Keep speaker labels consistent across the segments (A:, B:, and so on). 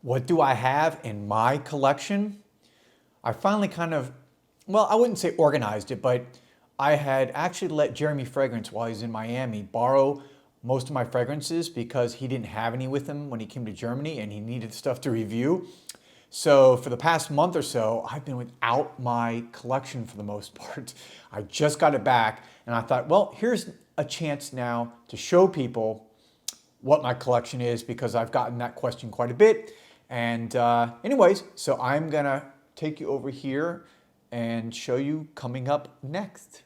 A: What do I have in my collection? I finally well, I wouldn't say organized it, but I had actually let Jeremy Fragrance, while he's in Miami, borrow most of my fragrances because he didn't have any with him when he came to Germany and he needed stuff to review. So for the past month or so, I've been without my collection for the most part. I just got it back and I thought, well, here's a chance now to show people what my collection is because I've gotten that question quite a bit. And anyways, so I'm gonna take you over here and show you coming up next.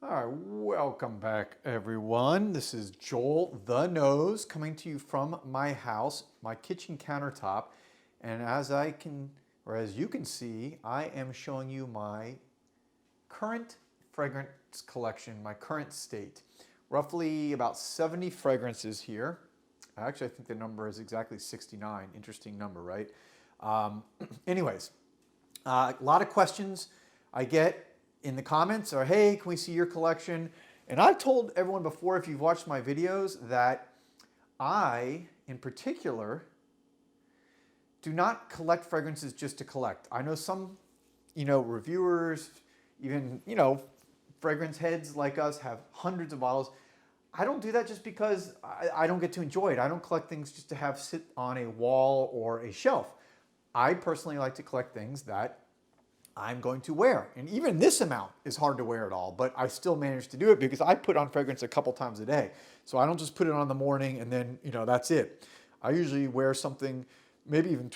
A: All right, welcome back everyone. This is Joel the Nose coming to you from my house, my kitchen countertop. And as you can see, I am showing you my current fragrance collection, my current state. Roughly about 70 fragrances here. Actually, I think the number is exactly 69. Interesting number, right? Anyways, a lot of questions I get in the comments are, hey, can we see your collection? And I've told everyone before, if you've watched my videos, that I, in particular, do not collect fragrances just to collect. I know some, reviewers, even, fragrance heads like us have hundreds of bottles. I don't do that just because I don't get to enjoy it. I don't collect things just to have sit on a wall or a shelf. I personally like to collect things that I'm going to wear. And even this amount is hard to wear at all, but I still manage to do it because I put on fragrance a couple times a day. So I don't just put it on in the morning and then, that's it. I usually wear something, maybe even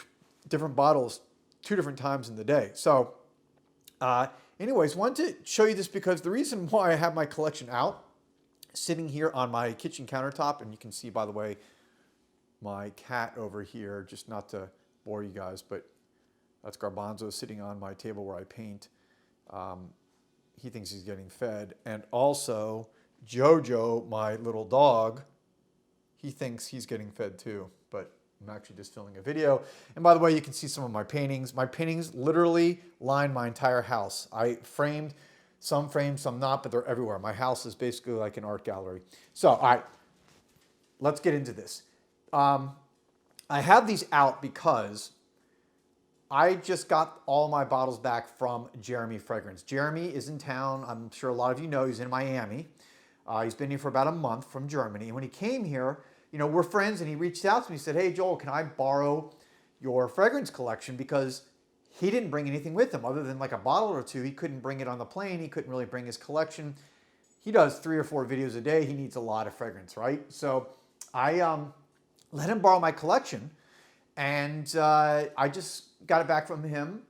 A: different bottles 2 different times in the day. So anyways, wanted to show you this because the reason why I have my collection out, sitting here on my kitchen countertop, and you can see, by the way, my cat over here, just not to bore you guys, but that's Garbanzo sitting on my table where I paint. He thinks he's getting fed. And also, Jojo, my little dog, he thinks he's getting fed too, but I'm actually just filming a video. And by the way, you can see some of my paintings. My paintings literally line my entire house. I framed, some not, but they're everywhere. My house is basically like an art gallery. So, all right, let's get into this. I have these out because I just got all my bottles back from Jeremy Fragrance. Jeremy is in town. I'm sure a lot of you know he's in Miami. He's been here for about a month from Germany. And when he came here, we're friends, and he reached out to me and said, hey, Joel, can I borrow your fragrance collection? Because he didn't bring anything with him other than like a bottle or two. He couldn't bring it on the plane. He couldn't really bring his collection. He does 3 or 4 videos a day. He needs a lot of fragrance, right? So I let him borrow my collection, and I just got it back from him.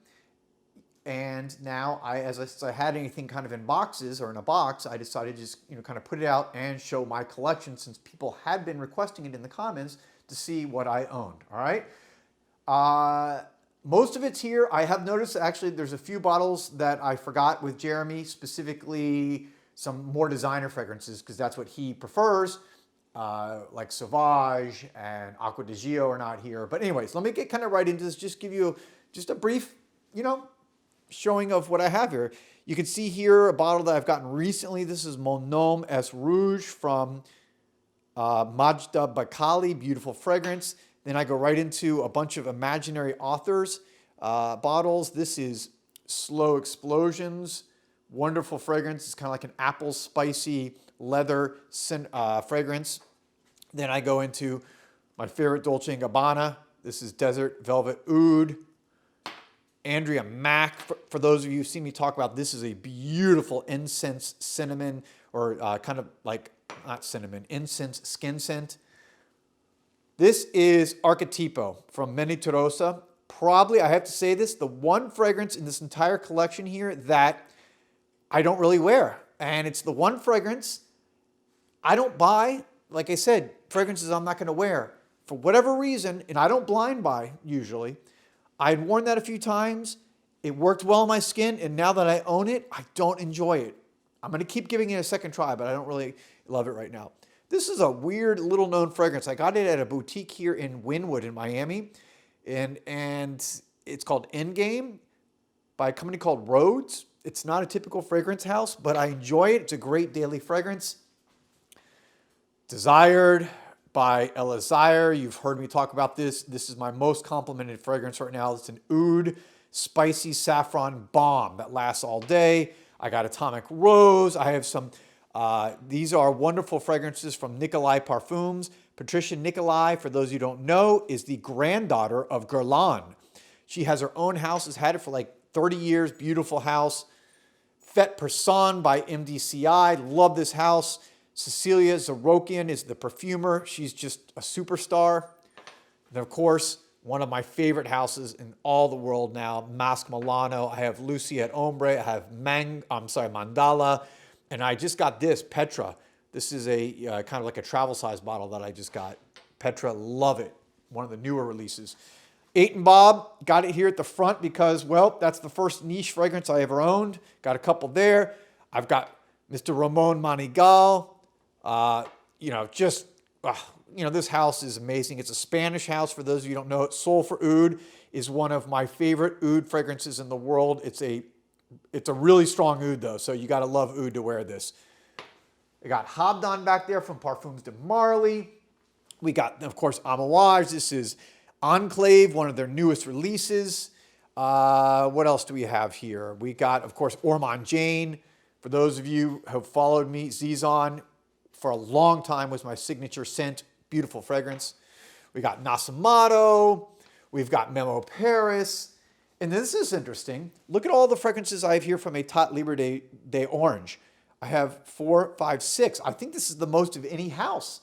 A: And now as I had anything kind of in boxes or in a box, I decided to just kind of put it out and show my collection, since people had been requesting it in the comments to see what I owned. All right. Most of it's here. I have noticed actually there's a few bottles that I forgot with Jeremy, specifically some more designer fragrances, because that's what he prefers. Like Sauvage and Acqua di Gio are not here. But anyways, let me get kind of right into this. Just give you just a brief, showing of what I have here. You can see here a bottle that I've gotten recently. This is Mon Nom Es Rouge from Majda Bakali, beautiful fragrance. Then I go right into a bunch of Imaginary Authors bottles. This is Slow Explosions, wonderful fragrance. It's kind of like an apple spicy leather fragrance. Then I go into my favorite Dolce & Gabbana. This is Desert Velvet Oud. Andrea Mack, for those of you who've seen me talk about, this is a beautiful incense cinnamon, or kind of like, not cinnamon, incense skin scent. This is Archetipo from Menitorosa. Probably, I have to say this, the one fragrance in this entire collection here that I don't really wear. And it's the one fragrance I don't buy, like I said, fragrances I'm not going to wear. For whatever reason, and I don't blind buy usually, I'd worn that a few times. It worked well on my skin, and now that I own it, I don't enjoy it. I'm going to keep giving it a second try, but I don't really love it right now. This is a weird little known fragrance. I got it at a boutique here in Wynwood in Miami, and it's called Endgame by a company called Rhodes. it's not a typical fragrance house, but I enjoy it. It's a great daily fragrance. Desired by Elazire. You've heard me talk about this. This is my most complimented fragrance right now. It's an oud spicy saffron bomb that lasts all day. I got Atomic Rose. I have some, these are wonderful fragrances from Nicolai Parfums. Patricia Nicolai, for those you don't know, is the granddaughter of Guerlain. She has her own house, has had it for like 30 years, beautiful house. Fête Person by MDCI, love this house. Cecilia Zarokian is the perfumer. She's just a superstar. And of course, one of my favorite houses in all the world now, Masque Milano. I have Lucy at Ombre. I have Mandala. And I just got this, Petra. This is a kind of like a travel size bottle that I just got. Petra, love it. One of the newer releases. 8 and Bob, got it here at the front because, well, that's the first niche fragrance I ever owned. Got a couple there. I've got Mr. Ramon Manigal. This house is amazing. It's a Spanish house, for those of you who don't know it. Soul for Oud is one of my favorite oud fragrances in the world. It's a really strong oud, though, so you got to love oud to wear this. I got Habdan back there from Parfums de Marly. We got, of course, Amouage. This is Enclave, one of their newest releases. What else do we have here? We got, of course, Ormond Jane. For those of you who have followed me, Zizan for a long time was my signature scent. Beautiful fragrance. We got Nasamato. We've got Memo Paris. And this is interesting. Look at all the fragrances I have here from Etat Libre de Orange. I have 4, 5, 6. I think this is the most of any house.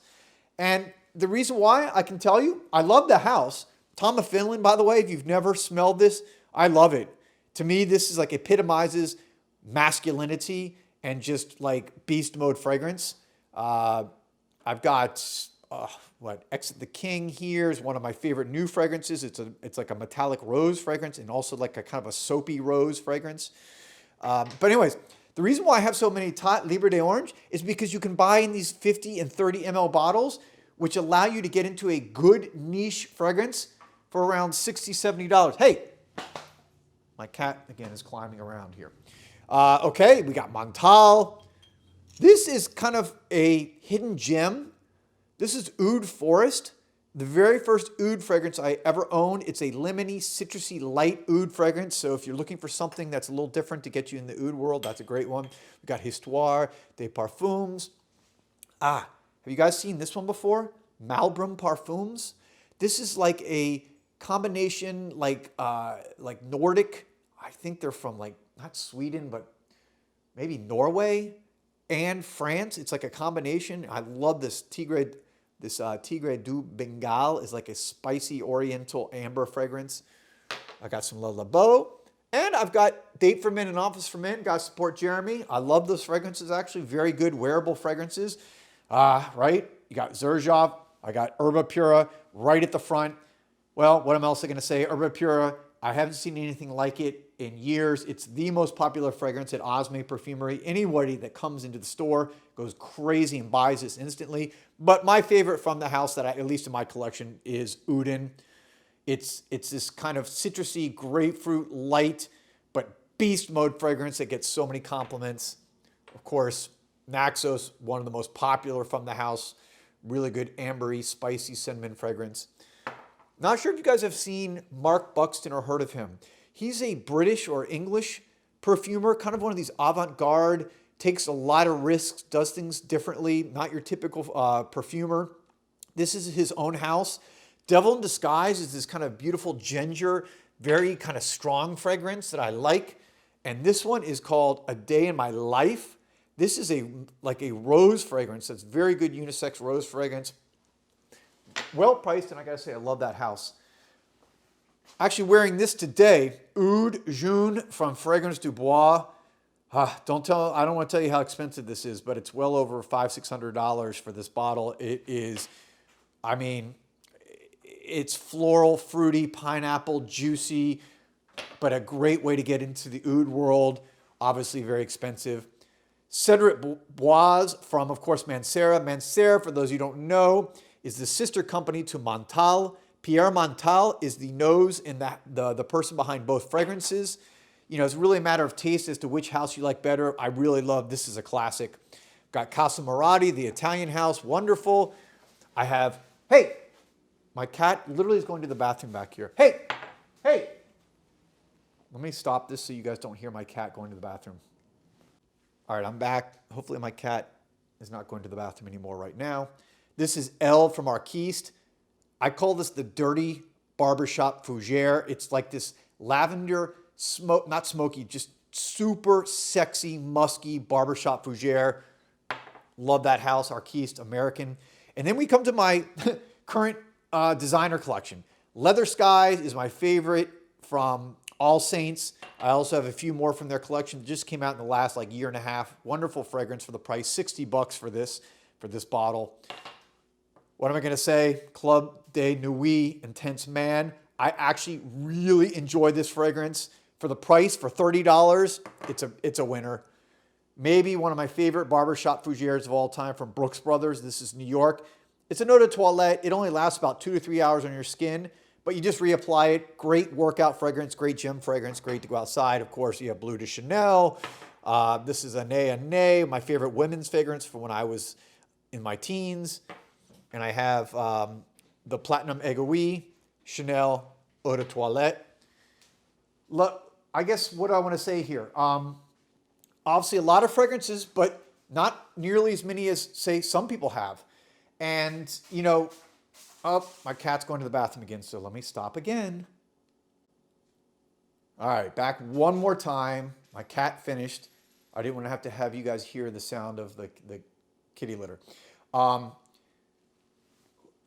A: And the reason why, I can tell you, I love the house. Tom of Finland, by the way, if you've never smelled this, I love it. To me, this is like epitomizes masculinity and just like beast mode fragrance. I've got, Exit the King here is one of my favorite new fragrances. It's like a metallic rose fragrance and also like a kind of a soapy rose fragrance. But anyways, the reason why I have so many Etat Libre de Orange is because you can buy in these 50 and 30 ml bottles, which allow you to get into a good niche fragrance for around $60, $70. Hey, my cat, again, is climbing around here. Okay, we got Montal. This is kind of a hidden gem. This is Oud Forest, the very first oud fragrance I ever owned. It's a lemony, citrusy, light oud fragrance. So if you're looking for something that's a little different to get you in the oud world, that's a great one. We got Histoire des Parfums. Have you guys seen this one before? Malbrum Parfums. This is like a combination, like Nordic. I think they're from like, not Sweden, but maybe Norway and France. It's like a combination. I love this Tigre. This Tigre du Bengal is like a spicy oriental amber fragrance. I got some Le Labo. And I've got Date for Men and Office for Men. Got to support Jeremy. I love those fragrances, actually. Very good wearable fragrances. Right? You got Xerjoff. I got Herba Pura right at the front. Well, what am I also going to say? Herba Pura, I haven't seen anything like it in years. It's the most popular fragrance at Osme Perfumery. Anybody that comes into the store goes crazy and buys this instantly. But my favorite from the house that at least in my collection, is Uden. It's this kind of citrusy, grapefruit, light, but beast mode fragrance that gets so many compliments. Of course, Naxos, one of the most popular from the house. Really good ambery, spicy cinnamon fragrance. Not sure if you guys have seen Mark Buxton or heard of him. He's a British or English perfumer, kind of one of these avant-garde, takes a lot of risks, does things differently, not your typical perfumer. This is his own house. Devil in Disguise is this kind of beautiful ginger, very kind of strong fragrance that I like. And this one is called A Day in My Life. This is like a rose fragrance. That's very good unisex rose fragrance. Well priced, and I gotta say, I love that house. Actually wearing this today, Oud Jaune from Fragrance du Bois. I don't want to tell you how expensive this is, but it's well over $500, $600 for this bottle. It is, I mean, it's floral, fruity, pineapple, juicy, but a great way to get into the oud world. Obviously very expensive. Cedric Bois from, of course, Mancera. Mancera, for those you don't know, is the sister company to Montal. Pierre Montal is the nose and the person behind both fragrances. You know, it's really a matter of taste as to which house you like better. I really love, this is a classic. Got Casa Marati, the Italian house, wonderful. I have, hey, my cat literally is going to the bathroom back here. Hey, hey. Let me stop this so you guys don't hear my cat going to the bathroom. All right, I'm back. Hopefully my cat is not going to the bathroom anymore right now. This is Elle from Arquiste. I call this the dirty barbershop fougere. It's like this lavender, smoke, not smoky, just super sexy, musky barbershop fougere. Love that house, Arquiste, American. And then we come to my current designer collection. Leather Skies is my favorite from All Saints. I also have a few more from their collection that just came out in the last like year and a half. Wonderful fragrance for the price, $60 for this bottle. What am I going to say? Club de Nuit Intense Man. I actually really enjoy this fragrance. For the price, for $30, it's a winner. Maybe one of my favorite barbershop fougères of all time from Brooks Brothers. This is New York. It's an eau de toilette. It only lasts about 2 to 3 hours on your skin, but you just reapply it. Great workout fragrance, great gym fragrance, great to go outside. Of course, you have Bleu de Chanel. This is Année, my favorite women's fragrance from when I was in my teens. And I have the Platinum Aiguille Chanel Eau de Toilette. Look, I guess what I want to say here. Obviously, a lot of fragrances, but not nearly as many as, say, some people have. And, you know, oh, my cat's going to the bathroom again, so let me stop again. All right, back one more time. My cat finished. I didn't want to have you guys hear the sound of the kitty litter.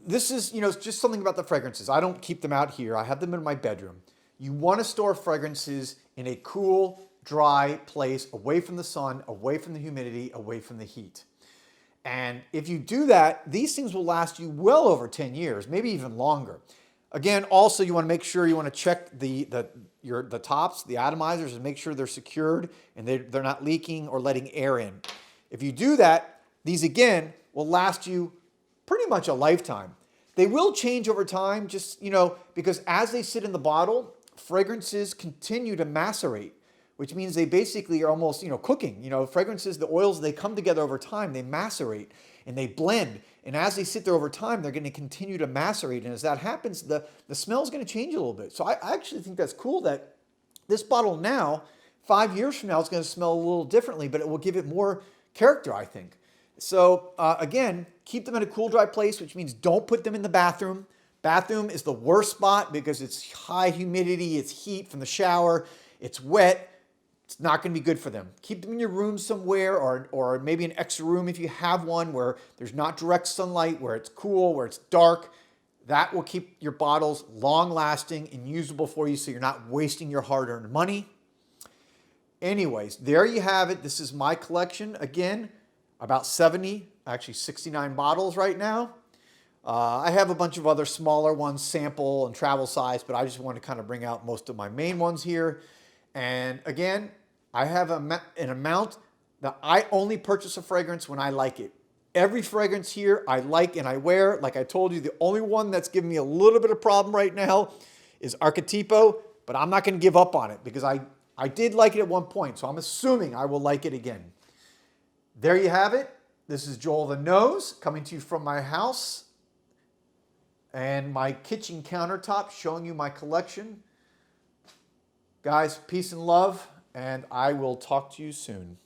A: This is, you know, just something about the fragrances. I don't keep them out here. I have them in my bedroom. You want to store fragrances in a cool, dry place, away from the sun, away from the humidity, away from the heat. And if you do that, these things will last you well over 10 years, maybe even longer. Again, also you want to make sure you want to check the tops, the atomizers, and make sure they're secured and they're not leaking or letting air in. If you do that, these again will last you pretty much a lifetime. They will change over time, just, you know, because as they sit in the bottle, fragrances continue to macerate, which means they basically are almost, you know, cooking. You know, fragrances, the oils, they come together over time, they macerate and they blend. And as they sit there over time, they're going to continue to macerate. And as that happens, the smell is going to change a little bit. So I actually think that's cool that this bottle now, 5 years from now, it's going to smell a little differently, but it will give it more character, I think. So again, keep them in a cool, dry place, which means don't put them in the bathroom. Bathroom is the worst spot because it's high humidity, it's heat from the shower, it's wet. It's not going to be good for them. Keep them in your room somewhere or maybe an extra room if you have one where there's not direct sunlight, where it's cool, where it's dark. That will keep your bottles long lasting and usable for you so you're not wasting your hard-earned money. Anyways, there you have it. This is my collection. Again, about 70, actually 69 bottles right now. I have a bunch of other smaller ones, sample and travel size, but I just want to kind of bring out most of my main ones here. And again, I have an amount that I only purchase a fragrance when I like it. Every fragrance here I like and I wear. Like I told you, the only one that's giving me a little bit of problem right now is Archetipo, but I'm not going to give up on it because I did like it at one point, so I'm assuming I will like it again. There you have it. This is Joel the Nose coming to you from my house and my kitchen countertop, showing you my collection. Guys, peace and love, and I will talk to you soon.